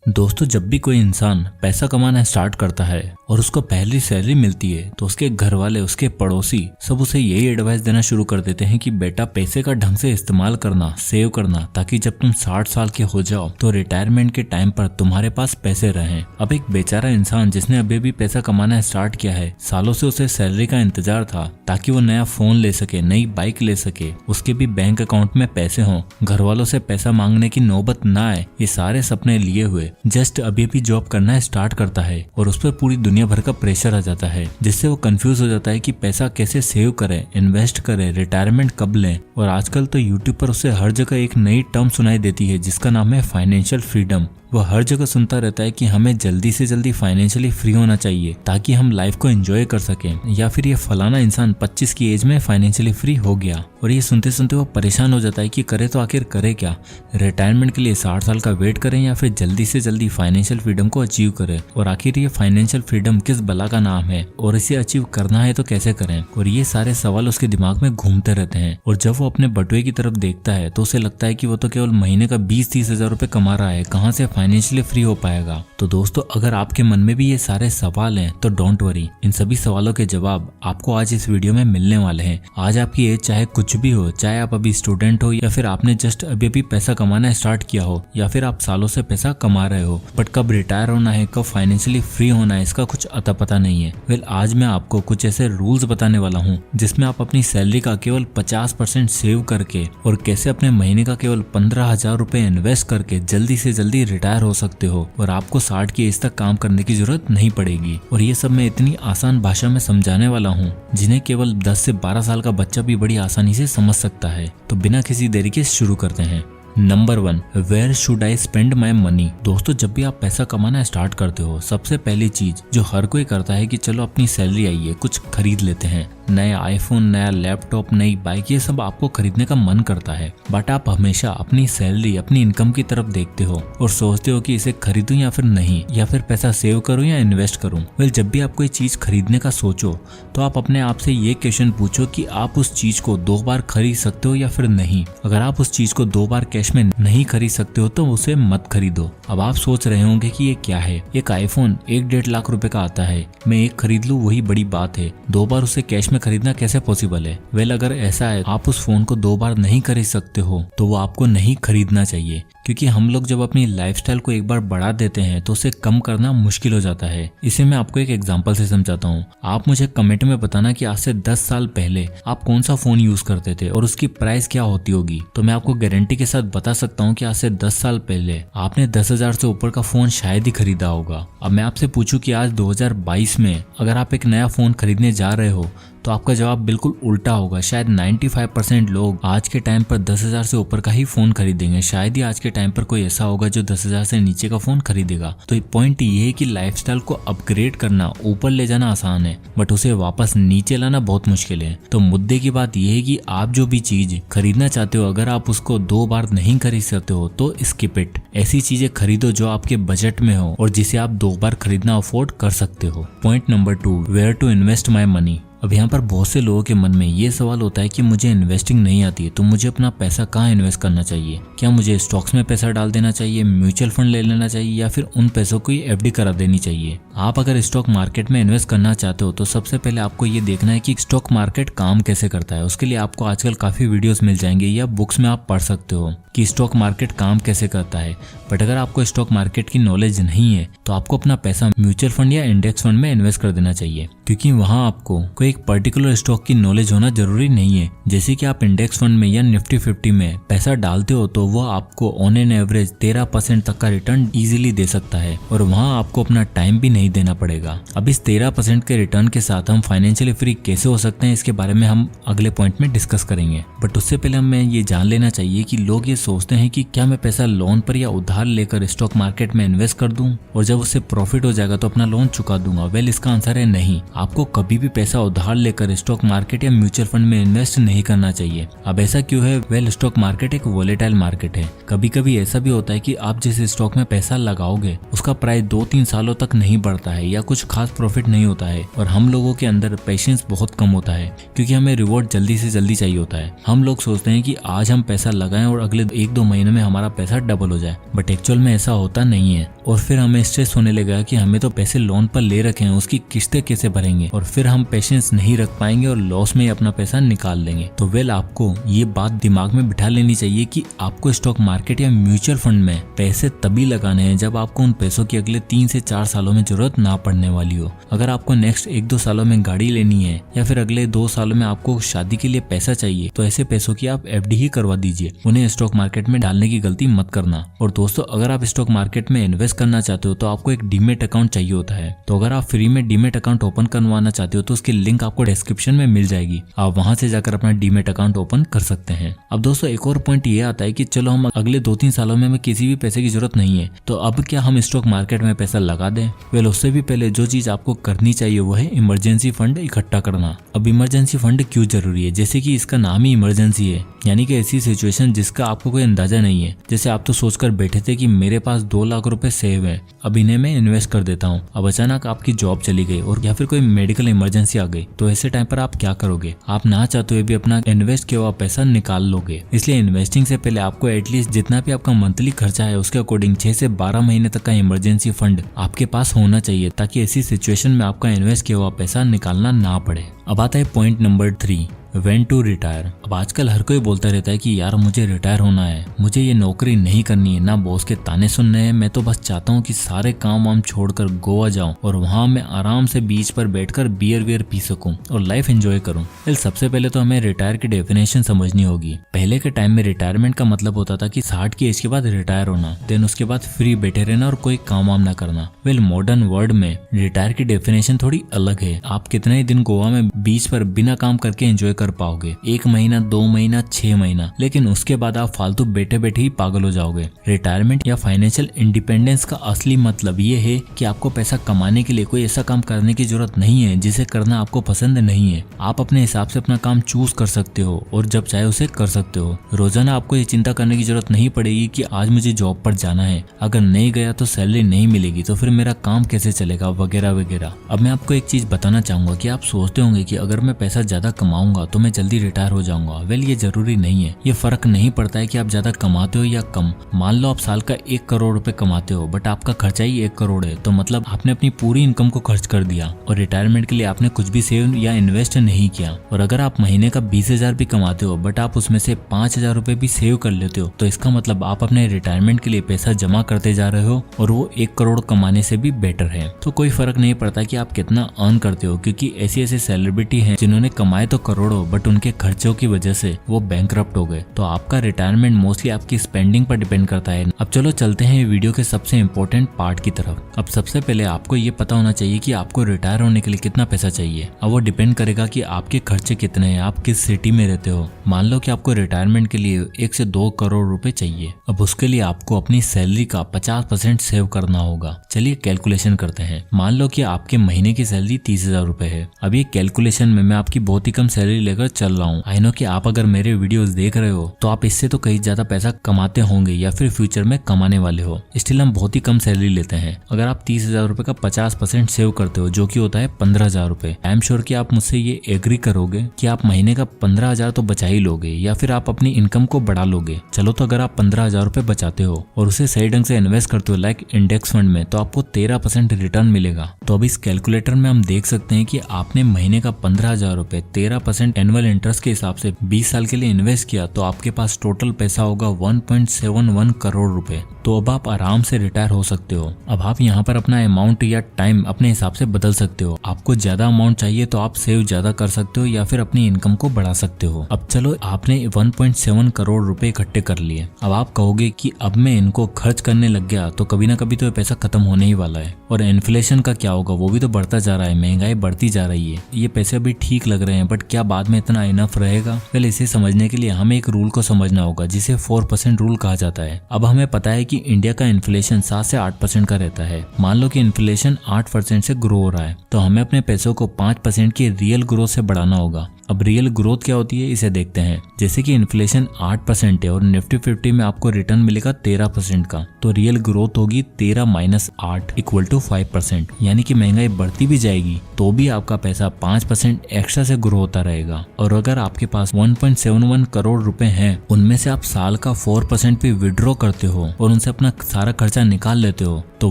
दोस्तों, जब भी कोई इंसान पैसा कमाना स्टार्ट करता है और उसको पहली सैलरी मिलती है तो उसके घर वाले, उसके पड़ोसी सब उसे यही एडवाइस देना शुरू कर देते हैं कि बेटा पैसे का ढंग से इस्तेमाल करना, सेव करना, ताकि जब तुम 60 साल के हो जाओ तो रिटायरमेंट के टाइम पर तुम्हारे पास पैसे रहें। अब एक बेचारा इंसान जिसने अभी भी पैसा कमाना स्टार्ट किया है, सालों से उसे सैलरी का इंतजार था ताकि वो नया फोन ले सके, नई बाइक ले सके, उसके भी बैंक अकाउंट में पैसे हों, घर वालों से पैसा मांगने की नौबत ना आए, ये सारे सपने लिए हुए जस्ट अभी भी जॉब करना स्टार्ट करता है और उस पर पूरी दुनिया भर का प्रेशर आ जाता है, जिससे वो कंफ्यूज हो जाता है कि पैसा कैसे सेव करे, इन्वेस्ट करे, रिटायरमेंट कब लें। और आजकल तो यूट्यूब पर उसे हर जगह एक नई टर्म सुनाई देती है जिसका नाम है फाइनेंशियल फ्रीडम। वो हर जगह सुनता रहता है कि हमें जल्दी से जल्दी फाइनेंशियली फ्री होना चाहिए ताकि हम लाइफ को एंजॉय कर सकें, या फिर ये फलाना इंसान 25 की एज में फाइनेंशियली फ्री हो गया। और ये सुनते सुनते वो परेशान हो जाता है कि करे तो आखिर करे क्या, रिटायरमेंट के लिए 60 साल का वेट करें या फिर जल्दी से जल्दी फाइनेंशियल फ्रीडम को अचीव करें। और आखिर ये फाइनेंशियल फ्रीडम किस बला का नाम है और इसे अचीव करना है तो कैसे करें। और ये सारे सवाल उसके दिमाग में घूमते रहते हैं। और जब वो अपने बटुए की तरफ देखता है तो उसे लगता है कि वो तो केवल महीने का 20-30 हजार रुपए कमा रहा है, कहाँ से फाइनेंशियली फ्री हो पाएगा। तो दोस्तों, अगर आपके मन में भी ये सारे सवाल हैं तो डोंट वरी, इन सभी सवालों के जवाब आपको आज इस वीडियो में मिलने वाले हैं। आज आपकी एज चाहे कुछ भी हो, चाहे आप अभी स्टूडेंट हो या फिर आपने जस्ट अभी पैसा कमाना स्टार्ट किया हो, या फिर आप सालों से पैसा कमा रहे हो, बट कब रिटायर होना है, कब फाइनेंशियली फ्री होना है, इसका कुछ अता पता नहीं है। वेल, आज मैं आपको कुछ ऐसे रूल्स बताने वाला हूँ जिसमें आप अपनी सैलरी का केवल 50% सेव करके और कैसे अपने महीने का केवल 15,000 रुपए इन्वेस्ट करके जल्दी से जल्दी रिटायर हो सकते हो और आपको 60 की एज तक काम करने की जरूरत नहीं पड़ेगी। और ये सब मैं इतनी आसान भाषा में समझाने वाला हूँ जिन्हें केवल 10 से 12 साल का बच्चा भी बड़ी आसानी से समझ सकता है। तो बिना किसी देरी के शुरू करते हैं। Number 1, where should I spend my money. दोस्तों, जब भी आप पैसा कमाना स्टार्ट करते हो, सबसे पहली चीज जो हर कोई करता है कि चलो अपनी सैलरी आई है, कुछ खरीद लेते हैं। नया आईफोन, नया लैपटॉप, नई बाइक, ये सब आपको खरीदने का मन करता है, बट आप हमेशा अपनी सैलरी, अपनी इनकम की तरफ देखते हो और सोचते हो कि इसे खरीदूं या फिर नहीं, या फिर पैसा सेव करूं या इन्वेस्ट करूं। वेल, जब भी आप कोई चीज खरीदने का सोचो तो आप अपने आप से ये क्वेश्चन पूछो कि आप उस चीज को 2 बार खरीद सकते हो या फिर नहीं। अगर आप उस चीज को 2 बार कैश में नहीं खरीद सकते हो तो उसे मत खरीदो। अब आप सोच रहे होंगे कि ये क्या है, एक आईफोन 1-1.5 लाख रुपए का आता है, मैं एक खरीद लूं वही बड़ी बात है, 2 बार उसे कैश में खरीदना कैसे पॉसिबल है। वेल, अगर ऐसा है, आप उस फोन को 2 बार नहीं खरीद सकते हो तो वो आपको नहीं खरीदना चाहिए, क्योंकि हम लोग जब अपनी लाइफस्टाइल को एक बार बढ़ा देते हैं तो उसे कम करना मुश्किल हो जाता है। इसे मैं आपको एक एग्जांपल से समझाता हूँ। आप मुझे कमेंट में बताना कि आज से 10 साल पहले आप कौन सा फोन यूज करते थे और उसकी प्राइस क्या होती होगी। तो मैं आपको गारंटी के साथ बता सकता हूँ कि आज से 10 साल पहले आपने 10,000 से ऊपर का फोन शायद ही खरीदा होगा। अब मैं आपसे पूछूं कि आज 2022 में अगर आप एक नया फोन खरीदने जा रहे हो तो आपका जवाब बिल्कुल उल्टा होगा। शायद 95% लोग आज के टाइम पर 10,000 से ऊपर का ही फोन खरीदेंगे। शायद ही आज के टाइम पर कोई ऐसा होगा जो 10,000 से नीचे का फोन खरीदेगा। तो पॉइंट ये है कि लाइफस्टाइल को अपग्रेड करना, ऊपर ले जाना आसान है, बट उसे वापस नीचे लाना बहुत मुश्किल है। तो मुद्दे की बात यह है कि आप जो भी चीज खरीदना चाहते हो, अगर आप उसको 2 बार नहीं खरीद सकते हो तो स्किप इट। ऐसी चीजें खरीदो जो आपके बजट में हो और जिसे आप 2 बार खरीदना अफोर्ड कर सकते हो। Point number 2, where to invest my money. अब यहाँ पर बहुत से लोगों के मन में ये सवाल होता है कि मुझे इन्वेस्टिंग नहीं आती है तो मुझे अपना पैसा कहाँ इन्वेस्ट करना चाहिए। क्या मुझे स्टॉक्स में पैसा डाल देना चाहिए, म्यूचुअल फंड ले लेना चाहिए, या फिर उन पैसों को एफडी करा देनी चाहिए। आप अगर स्टॉक मार्केट में इन्वेस्ट करना चाहते हो तो सबसे पहले आपको ये देखना है कि स्टॉक मार्केट काम कैसे करता है। उसके लिए आपको आजकल काफी वीडियोस मिल जाएंगे या बुक्स में आप पढ़ सकते हो कि स्टॉक मार्केट काम कैसे करता है। बट अगर आपको स्टॉक मार्केट की नॉलेज नहीं है तो आपको अपना पैसा म्यूचुअल फंड या इंडेक्स फंड में इन्वेस्ट कर देना चाहिए, क्योंकि वहाँ आपको कोई एक पर्टिकुलर स्टॉक की नॉलेज होना जरूरी नहीं है। जैसे कि आप इंडेक्स फंड में या निफ्टी 50 में पैसा डालते हो तो वो आपको ऑन एन एवरेज 13% तक का रिटर्न इजीली दे सकता है और वहाँ आपको अपना टाइम भी नहीं देना पड़ेगा। अब इस 13% के रिटर्न के साथ हम फाइनेंशियली फ्री कैसे हो सकते हैं, इसके बारे में हम अगले पॉइंट में डिस्कस करेंगे। बट उससे पहले हमें ये जान लेना चाहिए कि लोग ये सोचते हैं कि क्या मैं पैसा लोन पर या उधार लेकर स्टॉक मार्केट में इन्वेस्ट कर दूं और जब उससे प्रॉफिट हो जाएगा तो अपना लोन चुका दूंगा। वेल, इसका आंसर है नहीं। आपको कभी भी पैसा उधार लेकर स्टॉक मार्केट या म्यूचुअल फंड में इन्वेस्ट नहीं करना चाहिए। अब ऐसा क्यों है? वेल, स्टॉक मार्केट एक वोलेटाइल मार्केट है। कभी कभी ऐसा भी होता है कि आप जिस स्टॉक में पैसा लगाओगे उसका प्राइस 2-3 सालों तक नहीं बढ़ता है या कुछ खास प्रॉफिट नहीं होता है, और हम लोगों के अंदर पेशेंस बहुत कम होता है क्योंकि हमें रिवॉर्ड जल्दी से जल्दी चाहिए होता है। हम लोग सोचते हैं कि आज हम पैसा लगाएं और अगले 1-2 महीने में हमारा पैसा डबल हो जाए, बट एक्चुअल में ऐसा होता नहीं है। और फिर हमें स्ट्रेस होने लगेगा कि हमें तो पैसे लोन पर ले रखे हैं, उसकी किस्तें कैसे भरेंगे, और फिर हम पेशेंस नहीं रख पाएंगे और लॉस में ही अपना पैसा निकाल लेंगे। तो वेल, आपको ये बात दिमाग में बिठा लेनी चाहिए कि आपको स्टॉक मार्केट या म्यूचुअल फंड में पैसे तभी लगाने हैं जब आपको उन पैसों की अगले 3 से 4 सालों में जरूरत ना पड़ने वाली हो। अगर आपको नेक्स्ट 1-2 सालों में गाड़ी लेनी है या फिर अगले 2 सालों में आपको शादी के लिए पैसा चाहिए, तो ऐसे पैसों की आप एफडी ही करवा दीजिए, उन्हें स्टॉक मार्केट में डालने की गलती मत करना। और दोस्तों, अगर आप स्टॉक मार्केट में इन्वेस्ट करना चाहते हो तो आपको एक डीमेट अकाउंट चाहिए होता है। तो अगर आप फ्री में डीमेट अकाउंट ओपन करवाना चाहते हो तो उसकी लिंक आपको डिस्क्रिप्शन में मिल जाएगी, आप वहां से जाकर अपना डीमेट अकाउंट ओपन कर सकते हैं। अब दोस्तों, एक और पॉइंट ये आता है कि चलो हम अगले 2-3 सालों में हमें किसी भी पैसे की जरूरत नहीं है, तो अब क्या हम स्टॉक मार्केट में पैसा लगा दें? वेल, उससे भी पहले जो चीज आपको करनी चाहिए वो है इमरजेंसी फंड इकट्ठा करना। अब इमरजेंसी फंड क्यों जरूरी है? जैसे कि इसका नाम ही इमरजेंसी है, यानी कि ऐसी सिचुएशन जिसका आपको कोई अंदाजा नहीं है। जैसे आप तो सोचकर बैठे थे कि मेरे पास 2 लाख रुपए सेव है, अब इन्हें मैं इन्वेस्ट कर देता हूँ। अब अचानक आपकी जॉब चली गई और या फिर कोई मेडिकल इमरजेंसी आ गई, तो ऐसे टाइम पर आप क्या करोगे? आप ना चाहते हुए भी अपना इन्वेस्ट किया हुआ पैसा निकाल लोगे। इसलिए इन्वेस्टिंग से पहले आपको एटलीस्ट जितना भी आपका मंथली खर्चा है उसके अकॉर्डिंग 6 से 12 महीने तक का इमरजेंसी फंड आपके पास होना चाहिए, ताकि ऐसी सिचुएशन में आपका इन्वेस्ट किया हुआ पैसा निकालना ना पड़े। अब आता है point number 3, when to retire. अब आजकल हर कोई बोलता रहता है कि यार मुझे रिटायर होना है, मुझे ये नौकरी नहीं करनी है, ना बॉस के ताने सुनने हैं, मैं तो बस चाहता हूँ कि सारे काम वाम छोड़कर गोवा जाऊं और वहां मैं आराम से बीच पर बैठकर बियर वियर पी सकूं और लाइफ एंजॉय करूं। वेल, सबसे पहले तो हमें रिटायर की डेफिनेशन समझनी होगी। पहले के टाइम में रिटायरमेंट का मतलब होता था कि 60 की एज के बाद रिटायर होना, देन उसके बाद फ्री बैठे रहना और कोई काम वाम ना करना। वेल, मॉडर्न वर्ल्ड में रिटायर की डेफिनेशन थोड़ी अलग है। आप कितने ही दिन गोवा में बीच पर बिना काम करके एंजॉय कर पाओगे? 1 महीना, 2 महीना, 6 महीना, लेकिन उसके बाद आप फालतू बैठे बैठे ही पागल हो जाओगे। रिटायरमेंट या फाइनेंशियल इंडिपेंडेंस का असली मतलब ये है कि आपको पैसा कमाने के लिए कोई ऐसा काम करने की जरूरत नहीं है जिसे करना आपको पसंद नहीं है। आप अपने हिसाब से अपना काम चूज कर सकते हो और जब चाहे उसे कर सकते हो। रोजाना आपको ये चिंता करने की जरूरत नहीं पड़ेगी कि आज मुझे जॉब पर जाना है, अगर नहीं गया तो सैलरी नहीं मिलेगी, तो फिर मेरा काम कैसे चलेगा, वगैरह वगैरह। अब मैं आपको एक चीज बताना चाहूंगा कि आप सोचते होंगे कि अगर मैं पैसा ज्यादा कमाऊंगा तो मैं जल्दी रिटायर हो जाऊंगा। वेल, ये जरूरी नहीं है। ये फर्क नहीं पड़ता है कि आप ज्यादा कमाते हो या कम। मान लो आप साल का 1 करोड़ रुपए कमाते हो, बट आपका खर्चा ही 1 करोड़ है, तो मतलब आपने अपनी पूरी इनकम को खर्च कर दिया और रिटायरमेंट के लिए आपने कुछ भी सेव या इन्वेस्ट नहीं किया। और अगर आप महीने का 20,000 भी कमाते हो बट आप उसमें से 5,000 रुपए भी सेव कर लेते हो, तो इसका मतलब आप अपने रिटायरमेंट के लिए पैसा जमा करते जा रहे हो और वो 1 करोड़ कमाने से भी बेटर है। तो कोई फर्क नहीं पड़ता कि आप कितना अर्न करते हो, क्योंकि ऐसी ऐसी सेलिब्रिटी हैं जिन्होंने कमाए तो करोड़ों बट उनके खर्चों की वजह से वो बैंकरप्ट हो गए। तो आपका रिटायरमेंट मोस्टली आपकी स्पेंडिंग पर डिपेंड करता है। अब चलो चलते हैं वीडियो के सबसे इम्पोर्टेंट पार्ट की तरफ। अब सबसे पहले आपको ये पता होना चाहिए कि आपको रिटायर होने के लिए कितना पैसा चाहिए। अब वो डिपेंड करेगा कि आपके खर्चे कितने हैं, आप किस सिटी में रहते हो। मान लो कि आपको रिटायरमेंट के लिए 1 से 2 करोड़ रुपए चाहिए। अब उसके लिए आपको अपनी सैलरी का 50% सेव करना होगा। चलिए कैलकुलेशन करते हैं। मान लो कि आपके महीने की सैलरी 30,000 रुपए है। अब ये कैलकुलेशन में मैं आपकी बहुत ही कम सैलरी लेकर चल रहा हूँ। आई नो कि आप अगर मेरे वीडियोस देख रहे हो तो आप इससे तो कहीं ज्यादा पैसा कमाते होंगे या फिर फ्यूचर में कमाने वाले हो। स्टिल हम बहुत ही कम सैलरी लेते हैं। अगर आप 30,000 रुपए का 50% सेव करते हो, जो कि होता है 15,000 रुपए, आई एम श्योर कि आप मुझसे ये एग्री करोगे कि आप महीने का 15,000 तो बचा ही लोगे या फिर आप अपनी इनकम को बढ़ा लोगे। चलो, तो अगर आप 15,000 रुपए बचाते हो और उसे सही ढंग से इन्वेस्ट करते हो लाइक इंडेक्स फंड में, तो आपको 13% रिटर्न मिलेगा। तो अब इस कैलकुलेटर में हम देख सकते हैं कि आपने महीने का 15,000 रुपए 13% एनुअल इंटरेस्ट के हिसाब से 20 साल के लिए इन्वेस्ट किया, तो आपके पास टोटल पैसा होगा 1.71 करोड़ रुपए। तो अब आप आराम से रिटायर हो सकते हो। अब आप यहाँ पर अपना अमाउंट या टाइम अपने हिसाब से बदल सकते हो। आपको ज्यादा अमाउंट चाहिए तो आप सेव ज्यादा कर सकते हो या फिर अपनी इनकम को बढ़ा सकते हो। अब चलो, आपने 1.7 करोड़ रुपए इकट्ठे कर लिए। अब आप कहोगे कि अब मैं इनको खर्च करने लग गया तो कभी ना कभी तो पैसा खत्म होने ही वाला है, और इन्फ्लेशन का क्या होगा, वो भी तो बढ़ता जा रहा है, महंगाई बढ़ती जा रही है। ये पैसे अभी ठीक लग रहे हैं बट क्या बाद में इतना इनफ रहेगा? वेल, इसे समझने के लिए हमें एक रूल को समझना होगा जिसे 4% रूल कहा जाता है। अब हमें पता है कि इंडिया का इन्फ्लेशन 7 से 8% का रहता है। मान लो कि इन्फ्लेशन 8% से ग्रो हो रहा है, तो हमें अपने पैसों को 5% की रियल ग्रोथ से बढ़ाना होगा। अब रियल ग्रोथ क्या होती है इसे देखते हैं। जैसे कि इन्फ्लेशन 8% है और निफ्टी 50 में आपको रिटर्न मिलेगा 13% का, तो रियल ग्रोथ होगी 13 - 8 = 5%। यानी कि महंगाई बढ़ती भी जाएगी तो भी आपका पैसा 5% एक्स्ट्रा से ग्रो होता रहेगा। और अगर आपके पास 1.71 करोड़ रुपए हैं, उनमें से आप साल का 4% भी विड्रॉ करते हो और उनसे अपना सारा खर्चा निकाल लेते हो, तो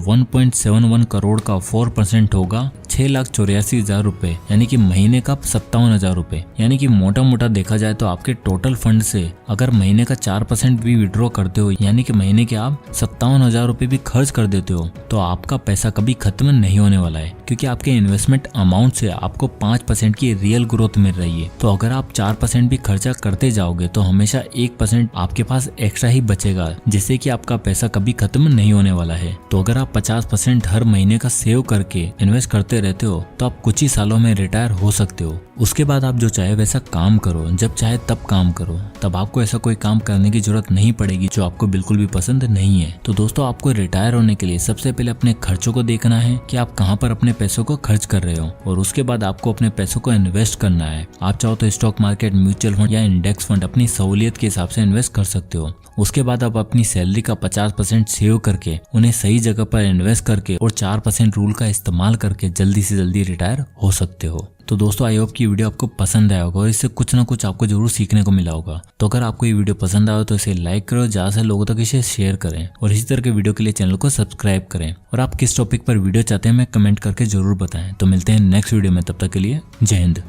1.71 करोड़ का 4% होगा 6,84,000 रुपए, यानी कि महीने का 57,000 रुपए। यानी कि मोटा मोटा देखा जाए तो आपके टोटल फंड से अगर महीने का 4% भी विड्रॉ करते हो, यानी कि महीने के आप 57,000 रुपए भी खर्च कर देते हो, तो आपका पैसा कभी खत्म नहीं होने वाला है, क्योंकि आपके इन्वेस्टमेंट अमाउंट से आपको 5% की रियल ग्रोथ मिल रही है। तो अगर आप 4% भी खर्चा करते जाओगे तो हमेशा 1% आपके पास एक्स्ट्रा ही बचेगा, जिससे कि आपका पैसा कभी खत्म नहीं होने वाला है। तो अगर आप 50% हर महीने का सेव करके इन्वेस्ट करते रहते हो तो आप कुछ ही सालों में रिटायर हो सकते हो। उसके बाद आप जो चाहे वैसा काम करो, जब चाहे तब काम करो, तब आपको ऐसा कोई काम करने की जरूरत नहीं पड़ेगी जो आपको बिल्कुल भी पसंद नहीं है। तो दोस्तों, आपको रिटायर होने के लिए सबसे पहले अपने खर्चों को देखना है कि आप कहाँ पर अपने पैसों को खर्च कर रहे हो, और उसके बाद आपको अपने पैसों को इन्वेस्ट करना है। आप चाहो तो स्टॉक मार्केट, म्यूचुअल फंड या इंडेक्स फंड अपनी सहूलियत के हिसाब से इन्वेस्ट कर सकते हो। उसके बाद आप अपनी सैलरी का 50% सेव करके उन्हें सही जगह पर इन्वेस्ट करके और 4% रूल का इस्तेमाल करके जल्दी से जल्दी रिटायर हो सकते हो। तो दोस्तों, आई होप कि वीडियो आपको पसंद आया होगा और इससे कुछ ना कुछ आपको जरूर सीखने को मिला होगा। तो अगर आपको ये वीडियो पसंद आया तो इसे लाइक करो, ज्यादा से लोगों तक इसे शेयर करें और इसी तरह के वीडियो के लिए चैनल को सब्सक्राइब करें। और आप किस टॉपिक पर वीडियो चाहते हैं मैं कमेंट करके जरूर बताएं। तो मिलते हैं नेक्स्ट वीडियो में, तब तक के लिए जय हिंद।